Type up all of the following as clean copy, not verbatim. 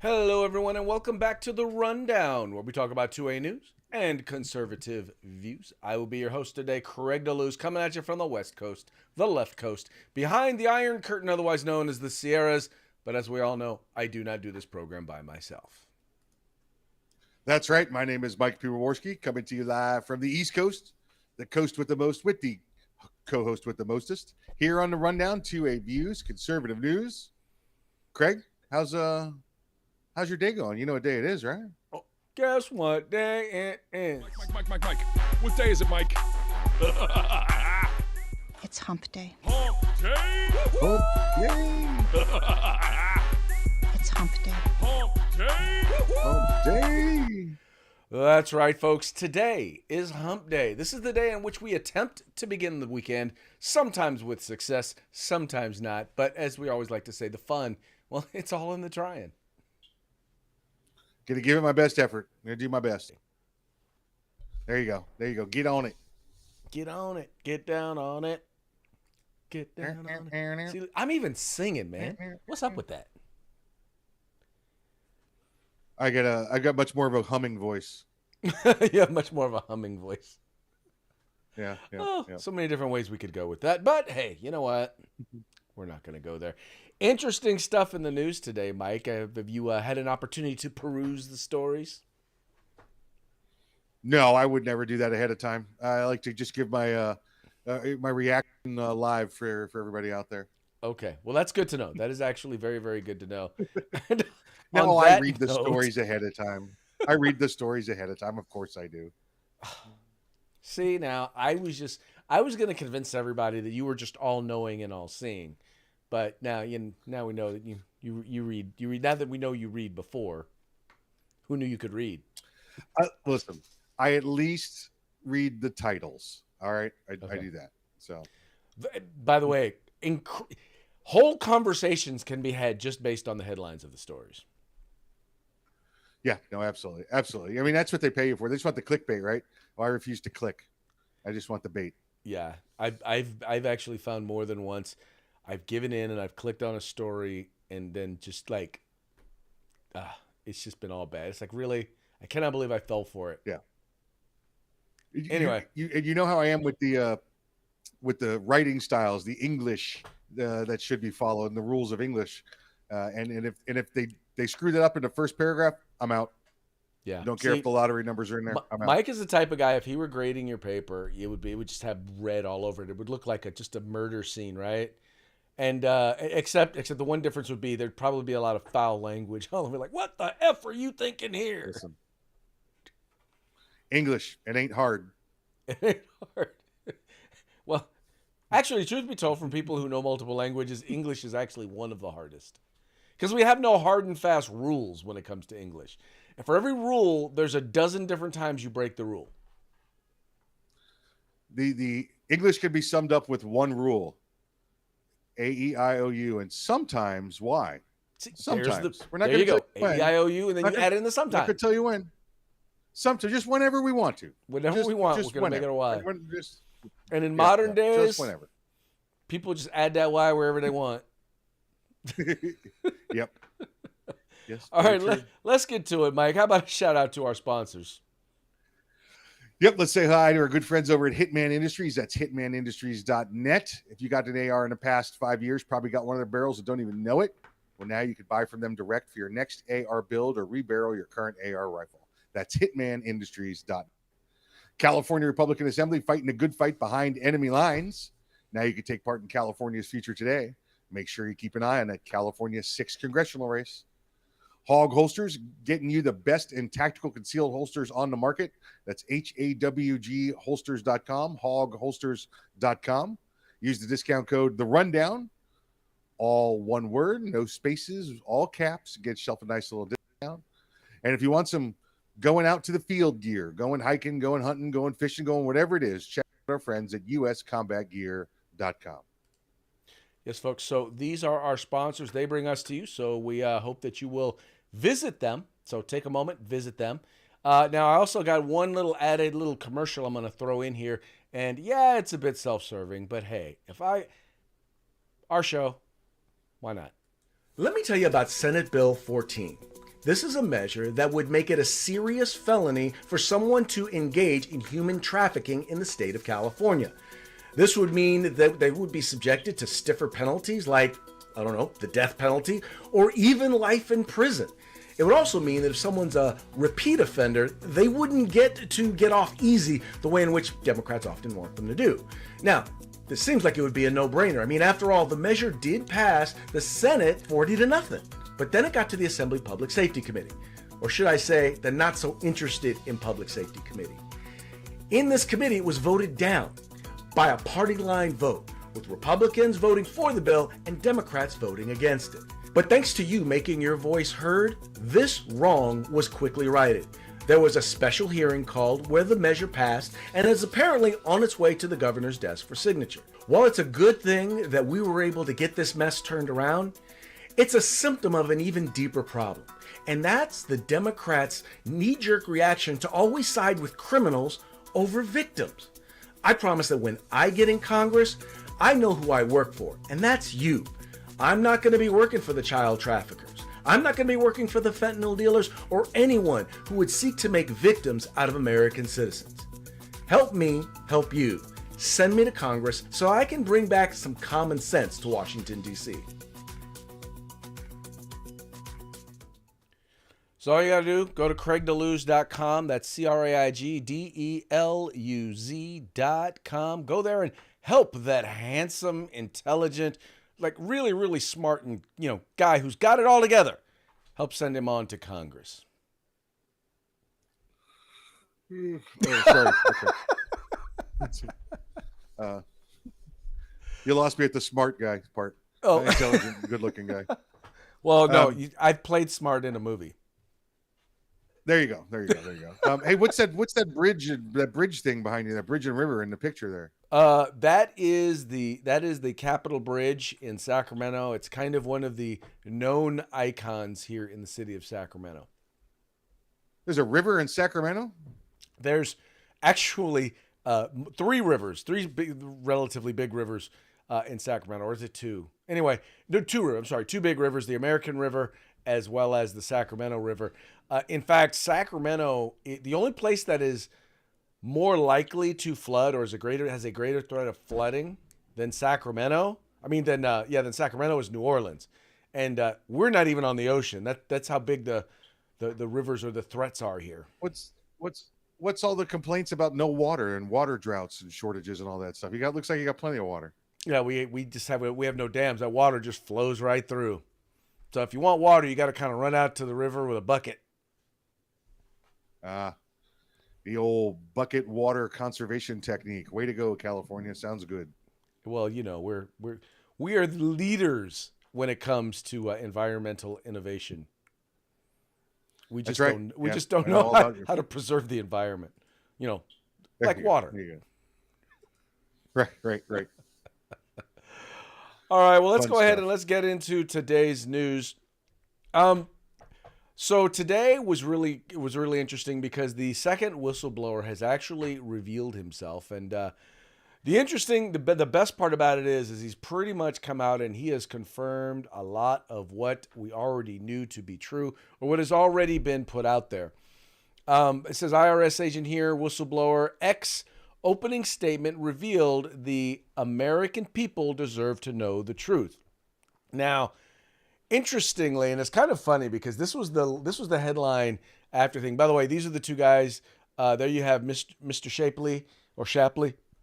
Hello, everyone, and welcome back to The Rundown, where we talk about 2A news and conservative views. I will be your host today, Craig DeLuz, coming at you from the West Coast, the left coast, behind the Iron Curtain, otherwise known as the Sierras. But as we all know, I do not do this program by myself. That's right. My name is Mike Piwowarski, coming to you live from the East Coast, the coast with the most, with the co-host with the mostest. Here on The Rundown, 2A views, conservative news. Craig, how's your day going? You know what day it is, right? Oh, guess what day it is? Mike. What day is it, Mike? It's hump day. Hump day! Oh, yay! It's hump day. Hump day! Oh, day! That's right, folks. Today is Hump Day. This is the day in which we attempt to begin the weekend, sometimes with success, sometimes not. But as we always like to say, the fun, well, it's all in the trying. Gonna give it my best effort. Gonna do my best. There you go. Get on it. Get on it. Get down on it. Get down on it. See, I'm even singing, man. What's up with that? I got much more of a humming voice. You have much more of a humming voice. Yeah. So many different ways we could go with that. But hey, you know what? We're not going to go there. Interesting stuff in the news today, Mike. Have you had an opportunity to peruse the stories? No, I would never do that ahead of time. I like to just give my reaction live for everybody out there. Okay. Well, that's good to know. That is actually very, very good to know. No, I read the stories ahead of time. I read the stories ahead of time. Of course I do. See, now I was going to convince everybody that you were just all knowing and all seeing. But now we know that you read. Now that we know you read before, who knew you could read? Listen, I at least read the titles. All right, I do that. So, by the way, whole conversations can be had just based on the headlines of the stories. Yeah, no, absolutely. I mean, that's what they pay you for. They just want the clickbait, right? Well, I refuse to click. I just want the bait. Yeah, I've actually found more than once. I've given in and I've clicked on a story and then just like, it's just been all bad. It's like, really, I cannot believe I fell for it. Yeah. Anyway, you know how I am with the writing styles, the English that should be followed, and the rules of English. And if they screw that up in the first paragraph, I'm out. Yeah. Don't care if the lottery numbers are in there. I'm out. Mike is the type of guy, if he were grading your paper, it would just have red all over it. It would look like just a murder scene, right? And except the one difference would be there'd probably be a lot of foul language all over. Like, what the F are you thinking here? Listen. English, it ain't hard. It ain't hard. Well, actually, truth be told, from people who know multiple languages, English is actually one of the hardest. Because we have no hard and fast rules when it comes to English. And for every rule, there's a dozen different times you break the rule. The English can be summed up with one rule. A-E-I-O-U, and sometimes Y. Sometimes. We're not going to go. A-E-I-O-U, and then you add in the sometimes. I could tell you when. Sometimes, just whenever we want to. Whenever we want, we're going to make it a Y. And in modern days, just whenever. People just add that Y wherever they want. Yep. Yes. All right, let's get to it, Mike. How about a shout out to our sponsors? Yep, let's say hi to our good friends over at Hitman Industries. That's hitmanindustries.net. If you got an AR in the past 5 years, probably got one of their barrels and don't even know it. Well, now you could buy from them direct for your next AR build or rebarrel your current AR rifle. That's hitmanindustries.net. California Republican Assembly fighting a good fight behind enemy lines. Now you can take part in California's future today. Make sure you keep an eye on that California 6th congressional race. Hog Holsters, getting you the best in tactical concealed holsters on the market. That's HAWGholsters.com, hogholsters.com. Use the discount code The Rundown, all one word, no spaces, all caps. Get yourself a nice little discount. And if you want some going out to the field gear, going hiking, going hunting, going fishing, going whatever it is, check out our friends at uscombatgear.com. Yes, folks. So these are our sponsors. They bring us to you. So we hope that you will visit them. So take a moment, visit them. Now, I also got one added little commercial I'm going to throw in here. And yeah, it's a bit self-serving, but hey, our show, why not? Let me tell you about Senate Bill 14. This is a measure that would make it a serious felony for someone to engage in human trafficking in the state of California. This would mean that they would be subjected to stiffer penalties like, I don't know, the death penalty, or even life in prison. It would also mean that if someone's a repeat offender, they wouldn't get off easy the way in which Democrats often want them to do. Now, this seems like it would be a no-brainer. I mean, after all, the measure did pass the Senate 40-0. But then it got to the Assembly Public Safety Committee, or should I say, the not so interested in Public Safety Committee. In this committee, it was voted down by a party line vote, with Republicans voting for the bill and Democrats voting against it. But thanks to you making your voice heard, this wrong was quickly righted. There was a special hearing called where the measure passed and is apparently on its way to the governor's desk for signature. While it's a good thing that we were able to get this mess turned around, it's a symptom of an even deeper problem. And that's the Democrats' knee-jerk reaction to always side with criminals over victims. I promise that when I get in Congress, I know who I work for, and that's you. I'm not going to be working for the child traffickers. I'm not going to be working for the fentanyl dealers or anyone who would seek to make victims out of American citizens. Help me help you. Send me to Congress so I can bring back some common sense to Washington, D.C. So all you got to do, go to CraigDeluz.com. That's CraigDeluz.com. Go there and help that handsome, intelligent, like really, really smart and, guy who's got it all together. Help send him on to Congress. Oh, sorry. Okay. You lost me at the smart guy part. Oh, intelligent, good-looking guy. Well, no, I've played smart in a movie. There you go. Hey, what's that bridge thing behind you? That bridge and river in the picture there. That is the Capitol Bridge in Sacramento. It's kind of one of the known icons here in the city of Sacramento. There's a river in Sacramento? There's actually three relatively big rivers in Sacramento, or is it two? Anyway, no, two rivers. I'm sorry, two big rivers: the American River as well as the Sacramento River. In fact, Sacramento, the only place that is more likely to flood or has a greater threat of flooding than Sacramento. Than Sacramento is New Orleans, and we're not even on the ocean. That's how big the rivers or the threats are here. What's all the complaints about no water and water droughts and shortages and all that stuff? Looks like you got plenty of water. Yeah, we have no dams. That water just flows right through. So if you want water, you got to kind of run out to the river with a bucket. The old bucket water conservation technique. Way to go, California. Sounds good. Well, we are the leaders when it comes to environmental innovation. We just don't know how to preserve the environment. Like water. There you go. Right. All right, well, let's Fun go ahead stuff. and let's get into today's news. So today was really interesting because the second whistleblower has actually revealed himself, and the best part about it is he's pretty much come out and he has confirmed a lot of what we already knew to be true or what has already been put out there. It says IRS agent here, whistleblower X. Opening statement revealed the American people deserve to know the truth. Now, interestingly, and it's kind of funny because this was the headline after thing. By the way, these are the two guys. There you have Mr. Shapley,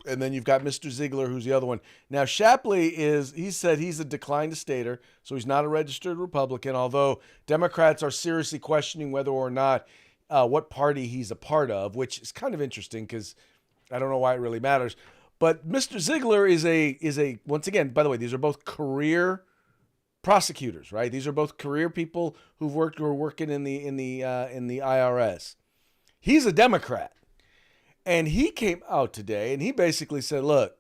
and then you've got Mr. Ziegler, who's the other one. Now, Shapley he said he's a declined stater, so he's not a registered Republican, although Democrats are seriously questioning whether or not what party he's a part of, which is kind of interesting because I don't know why it really matters. But Mr. Ziegler is a once again, by the way, these are both career prosecutors, right? These are both career people who are working in the IRS. He's a Democrat. And he came out today and he basically said, look,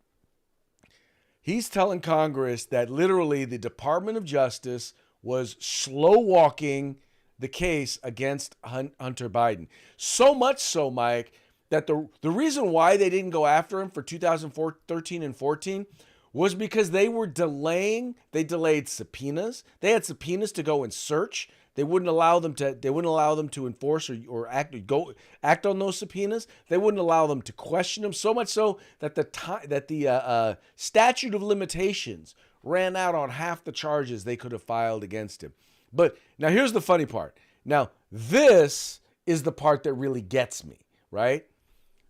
he's telling Congress that literally the Department of Justice was slow walking the case against Hunter Biden. So much so, Mike, that the reason why they didn't go after him for 2013 and 14 was because they were delaying. They delayed subpoenas. They had subpoenas to go and search. They wouldn't allow them to enforce or act on those subpoenas. They wouldn't allow them to question them. So much so that the statute of limitations ran out on half the charges they could have filed against him. But now here's the funny part. Now this is the part that really gets me, right?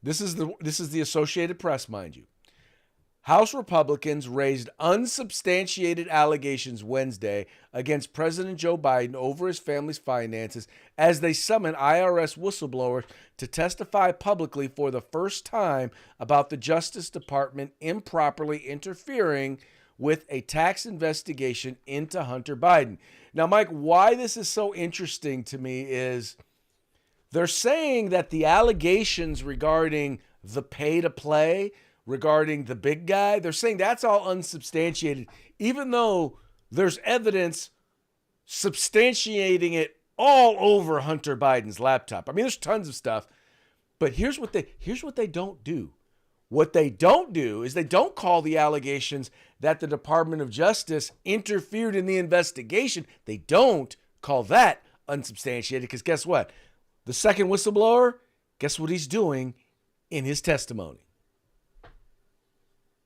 This is the Associated Press, mind you. House Republicans raised unsubstantiated allegations Wednesday against President Joe Biden over his family's finances as they summoned IRS whistleblowers to testify publicly for the first time about the Justice Department improperly interfering with a tax investigation into Hunter Biden. Now, Mike, why this is so interesting to me is they're saying that the allegations regarding the pay to play, regarding the big guy, they're saying that's all unsubstantiated, even though there's evidence substantiating it all over Hunter Biden's laptop. I mean, there's tons of stuff, but here's what they don't do. What they don't do is they don't call the allegations that the Department of Justice interfered in the investigation. They don't call that unsubstantiated because guess what? The second whistleblower, guess what he's doing in his testimony?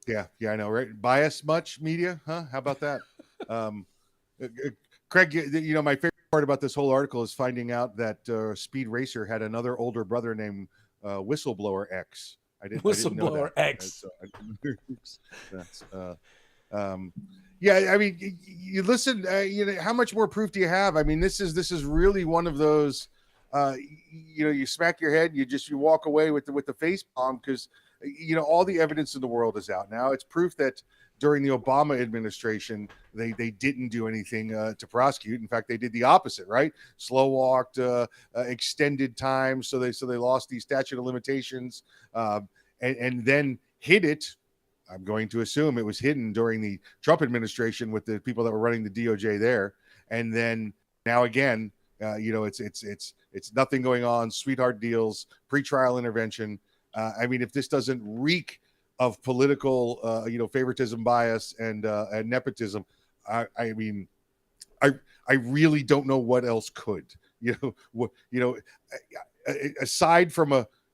Yeah, I know, right? Bias much, media, huh? How about that? Craig, my favorite part about this whole article is finding out that Speed Racer had another older brother named Whistleblower X. I didn't know that. X. Yeah, I mean, you listen. How much more proof do you have? I mean, this is really one of those. You smack your head, you walk away with the face palm because all the evidence in the world is out now. It's proof that during the Obama administration, they didn't do anything to prosecute. In fact, they did the opposite, right? Slow walked, extended time, so they lost the statute of limitations, and then hid it. I'm going to assume it was hidden during the Trump administration with the people that were running the DOJ there, and then now again, it's nothing going on. Sweetheart deals, pretrial intervention. I mean, if this doesn't reek of political, favoritism, bias, and nepotism, I really don't know what else could. Aside from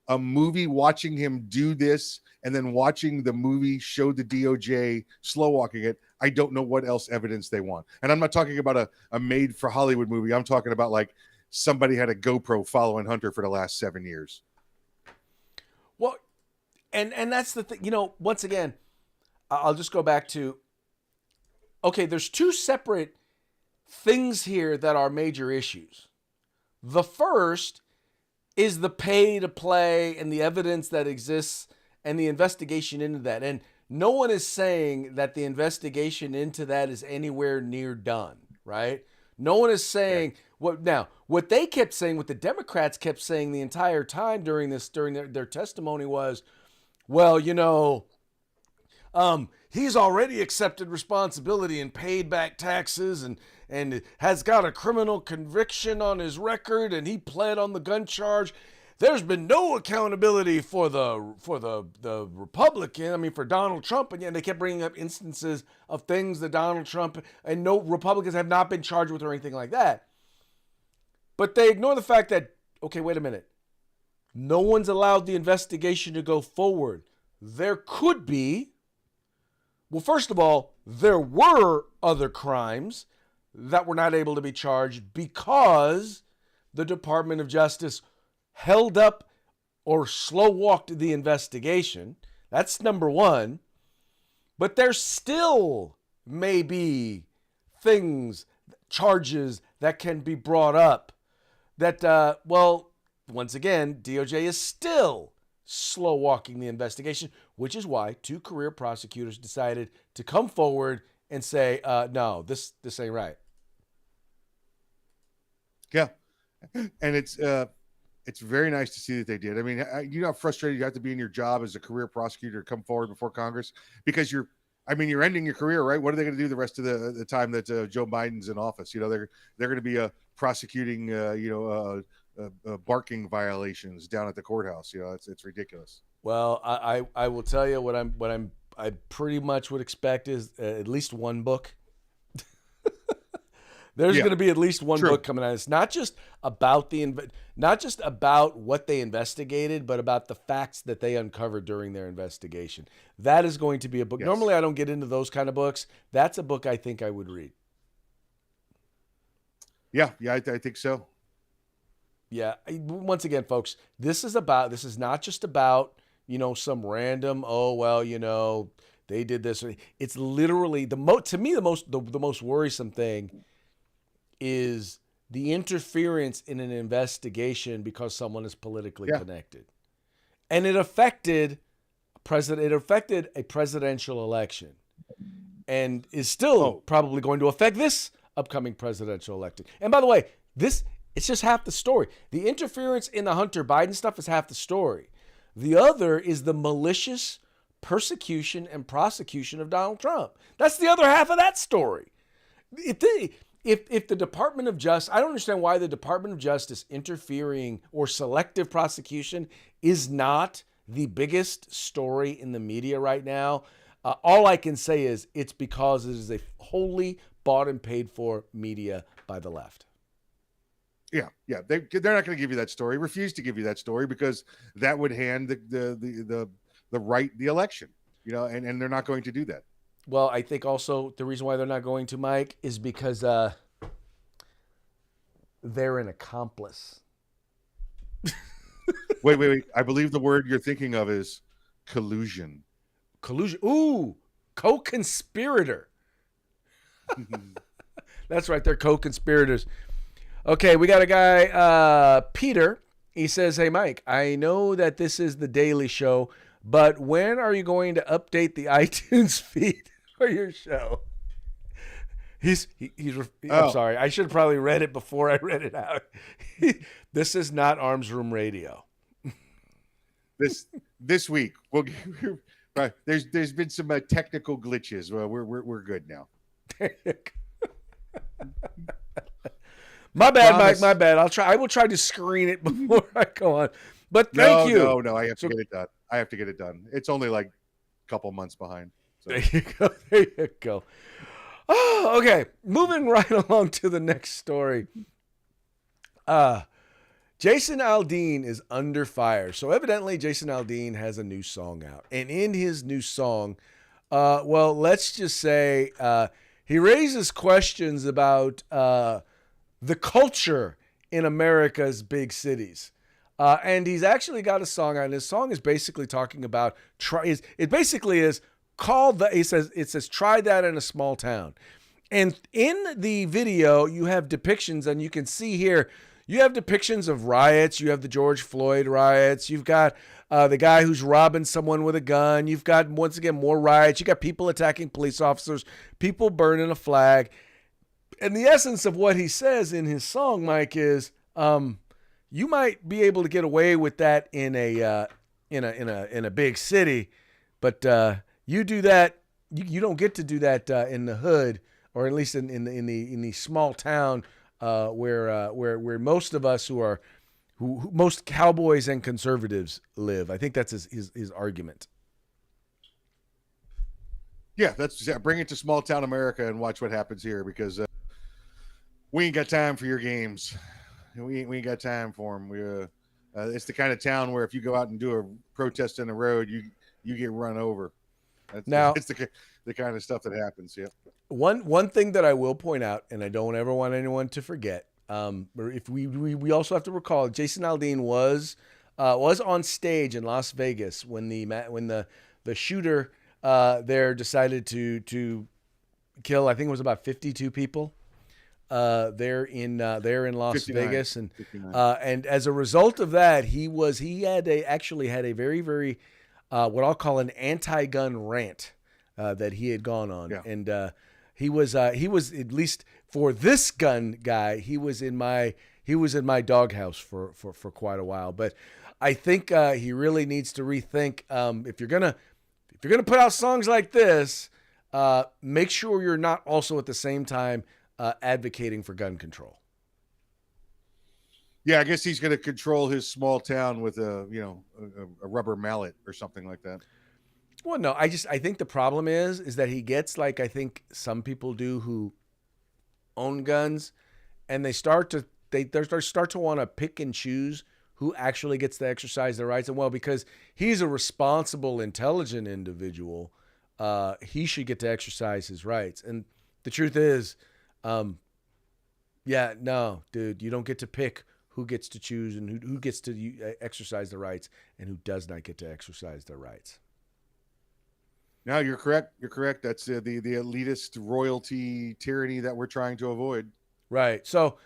a movie, watching him do this, and then watching the movie show the DOJ slow walking it, I don't know what else evidence they want. And I'm not talking about a made for Hollywood movie. I'm talking about like somebody had a GoPro following Hunter for the last 7 years. Well, and that's the thing, once again, I'll just go back to, okay, there's two separate things here that are major issues. The first is the pay to play and the evidence that exists and the investigation into that. And no one is saying that the investigation into that is anywhere near done, right? No one is saying what they kept saying, what the Democrats kept saying the entire time during their testimony was, well, he's already accepted responsibility and paid back taxes and has got a criminal conviction on his record and he pled on the gun charge. There's been no accountability for the Republican, for Donald Trump. And they kept bringing up instances of things that Donald Trump and no Republicans have not been charged with or anything like that. But they ignore the fact that, okay, wait a minute. No one's allowed the investigation to go forward. There could be, well, first of all, there were other crimes that were not able to be charged because the Department of Justice held up or slow walked the investigation. That's number one. But there still may be things, charges that can be brought up that, once again, DOJ is still slow walking the investigation, which is why two career prosecutors decided to come forward and say, no, this ain't right. Yeah. And it's very nice to see that they did. I mean, how frustrated you have to be in your job as a career prosecutor to come forward before Congress because you're ending your career, right? What are they going to do the rest of the time that Joe Biden's in office? They're going to be prosecuting, barking violations down at the courthouse. It's ridiculous. Well, I will tell you I pretty much would expect is at least one book. There's Yeah. going to be at least one True. book coming out. It's not just about not just about what they investigated, but about the facts that they uncovered during their investigation. That is going to be a book. Yes. Normally, I don't get into those kind of books. That's a book I think I would read. Yeah, I think so. Yeah. Once again, folks, this is not just about, some random, they did this. It's literally to me, the most worrisome thing is the interference in an investigation because someone is politically connected. And it affected a presidential election and is still probably going to affect this upcoming presidential election. And by the way, it's just half the story. The interference in the Hunter Biden stuff is half the story. The other is the malicious persecution and prosecution of Donald Trump. That's the other half of that story. If the Department of Justice, I don't understand why the Department of Justice interfering or selective prosecution is not the biggest story in the media right now. All I can say is it's because it is a wholly bought and paid for media by the left. Yeah. They're not going to give you that story. Refuse to give you that story because that would hand the right the election. And they're not going to do that. Well, I think also the reason why they're not going to, Mike, is because they're an accomplice. Wait. I believe the word you're thinking of is collusion. Collusion. Ooh, co-conspirator. That's right. They're co-conspirators. Okay, we got a guy, Peter. He says, "Hey, Mike, I know that this is the Daily Show, but when are you going to update the iTunes feed for your show?" I'm sorry. I should have probably read it before I read it out. This is not Arms Room Radio. This week, right? There's been some technical glitches. Well, we're good now. My bad, Promise. Mike. My bad. I will try to screen it before I go on. But thank you. No. I have to get it done. It's only like a couple months behind. So. There you go. Oh, okay. Moving right along to the next story. Jason Aldean is under fire. So evidently Jason Aldean has a new song out. And in his new song, let's just say he raises questions about the culture in America's big cities. And he's actually got a song out, and his song is basically talking about it says try that in a small town. And in the video, you have depictions, and you can see here, you have depictions of riots. You have the George Floyd riots. You've got the guy who's robbing someone with a gun. You've got, once again, more riots. You got people attacking police officers, people burning a flag. And the essence of what he says in his song, Mike, is you might be able to get away with that in a big city, but you do that. You don't get to do that in the hood, or at least in the small town where most of us who most cowboys and conservatives live. I think that's his argument. Yeah, bring it to small town America and watch what happens here, because we ain't got time for your games. We ain't got time for them. It's the kind of town where if you go out and do a protest in the road, you get run over. It's the kind of stuff that happens. Yeah. One thing that I will point out, and I don't ever want anyone to forget, if we also have to recall, Jason Aldean was on stage in Las Vegas when the shooter there decided to kill, I think it was about 52 people. There in Las 59, Vegas, and 59. And as a result of that, he actually had a very, very what I'll call an anti-gun rant that he had gone on, Yeah. and he was at least for this gun guy, he was in my doghouse for quite a while. But I think he really needs to rethink if you're gonna put out songs like this, make sure you're not also at the same time advocating for gun control. Yeah, I guess he's going to control his small town with a rubber mallet or something like that. Well, no, I think the problem is that he gets, like I think some people do, who own guns, and they start to want to pick and choose who actually gets to exercise their rights. And well, because he's a responsible, intelligent individual, he should get to exercise his rights. And the truth is, yeah, no, dude, you don't get to pick who gets to choose and who gets to exercise their rights and who does not get to exercise their rights. No, you're correct. You're correct. That's the elitist royalty tyranny that we're trying to avoid. Right. So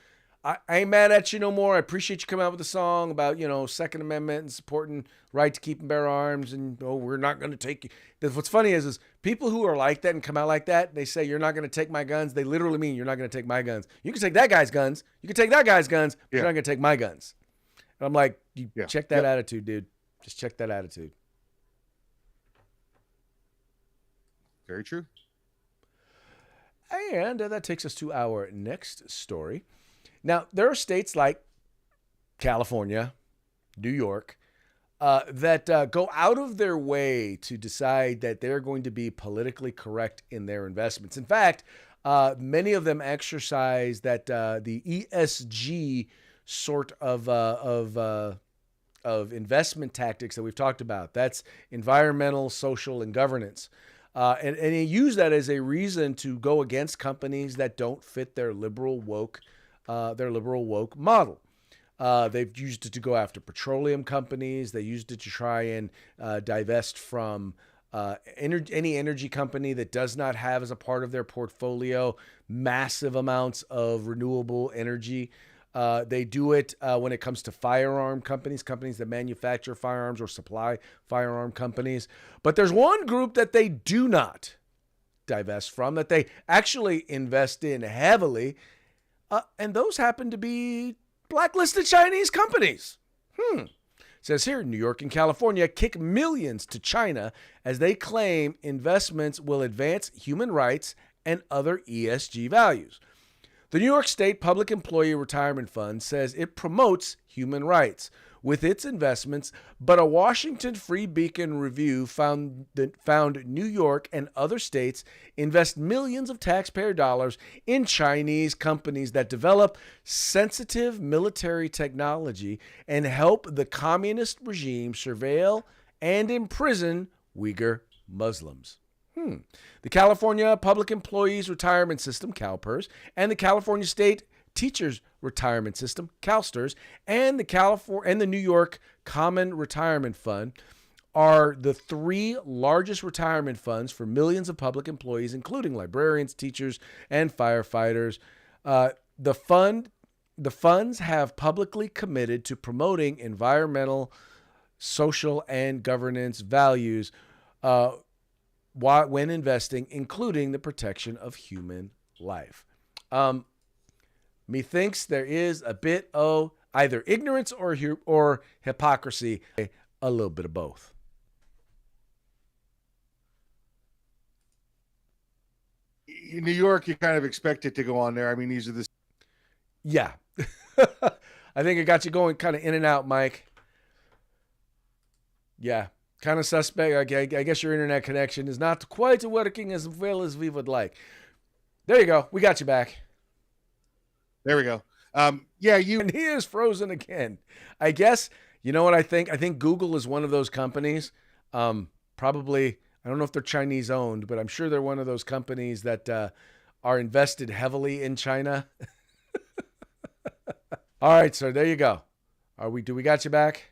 I ain't mad at you no more. I appreciate you coming out with a song about, Second Amendment and supporting right to keep and bear arms. And, we're not going to take you. What's funny is people who are like that and come out like that, they say, you're not going to take my guns. They literally mean you're not going to take my guns. You can take that guy's guns. You can take that guy's guns. But you're not going to take my guns. And I'm like, check that attitude, dude. Just check that attitude. Very true. And that takes us to our next story. Now, there are states like California, New York, that go out of their way to decide that they're going to be politically correct in their investments. In fact, many of them exercise that the ESG sort of investment tactics that we've talked about. That's environmental, social, and governance. And they use that as a reason to go against companies that don't fit their liberal woke model. They've used it to go after petroleum companies. They used it to try and divest from any energy company that does not have as a part of their portfolio massive amounts of renewable energy. They do it when it comes to firearm companies that manufacture firearms or supply firearm companies. But there's one group that they do not divest from, that they actually invest in heavily, and those happen to be blacklisted Chinese companies. It says here, New York and California kick millions to China as they claim investments will advance human rights and other ESG values. The New York State Public Employee Retirement Fund says it promotes human rights with its investments, but a Washington Free Beacon review found New York and other states invest millions of taxpayer dollars in Chinese companies that develop sensitive military technology and help the communist regime surveil and imprison Uyghur Muslims. The California Public Employees Retirement System, CalPERS, and the California State Teachers Retirement System, CalSTRS, and the New York Common Retirement Fund are the three largest retirement funds for millions of public employees, including librarians, teachers, and firefighters. The funds have publicly committed to promoting environmental, social, and governance values when investing, including the protection of human life. Methinks there is a bit of either ignorance or hypocrisy, a little bit of both. In New York, you kind of expect it to go on there. I mean, these are the... Yeah. I think it got you going kind of in and out, Mike. Yeah. Kind of suspect. I guess your internet connection is not quite working as well as we would like. There you go. We got you back. There we go. And he is frozen again. I guess, you know what I think? I think Google is one of those companies. Probably, I don't know if they're Chinese owned, but I'm sure they're one of those companies that are invested heavily in China. All right, sir. There you go. Do we got you back?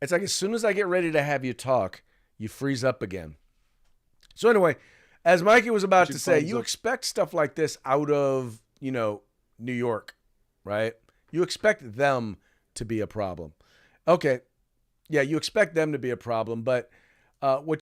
It's like as soon as I get ready to have you talk, you freeze up again. So anyway, as Mikey was about to say, you expect stuff like this out of, New York, right? You expect them to be a problem. Okay. Yeah, you expect them to be a problem, but what